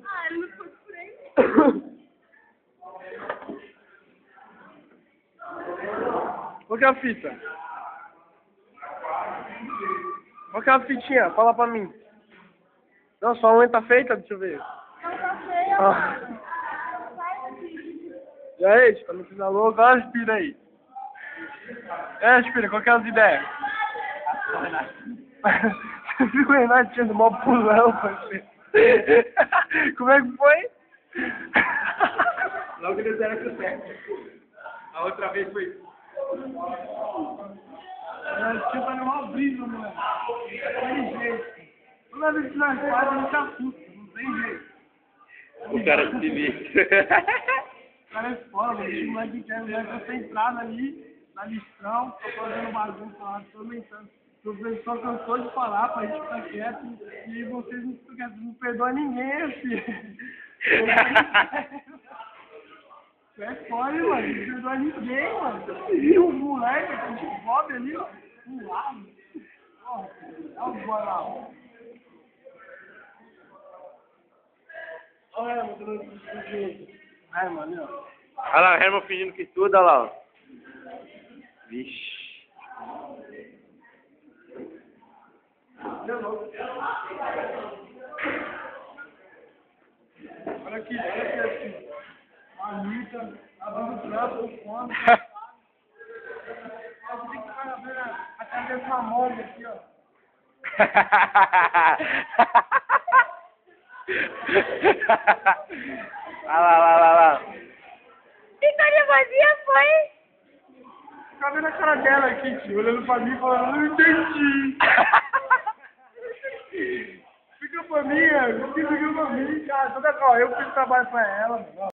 Ah, ele não foi por aí. Qual que é a fita? Qual que é a fitinha? Fala pra mim. Não, sua unha tá feita? Deixa eu ver. Não tá feia, Ah. mano. Sai daqui. E aí, tá me fazendo louco? Olha a aspira aí. Aspira, qual que é as ideias? Você viu o Renato tinha do maior pulão, parceiro? Como é que foi? Logo eles eram com o certo. A outra vez foi. Tinha tá numa brisa, mano. Não tem jeito. Toda vez que nós fazemos, a gente assusta. Não tem jeito. O cara se liga. O cara é foda, mano. Esse moleque quer concentrado ali, na listrão, tô fazendo bagunça lá, tormentando. O professor cansou de falar pra gente ficar quieto e vocês não perdoam ninguém, filho. É foda, mano. Não perdoa ninguém, mano. E o moleque, o Bob ali, ó, um lado. Ó, olha o boy lá. Olha, mano, tô no ai, mano, ó. Olha lá, o Herman fingindo que estuda, olha lá, ó. Vixe. Olha aqui, assim. Anitta, abrindo o braço, com fome. Aí tem que ficar abrindo a cabeça na mão aqui, ó. Olha lá. Que carinha vazia foi? Fica vendo a cara dela aqui, tio, olhando pra mim e falando, não entendi. Fica pra mim, cara, toda qual, eu fiz trabalho pra ela, mano.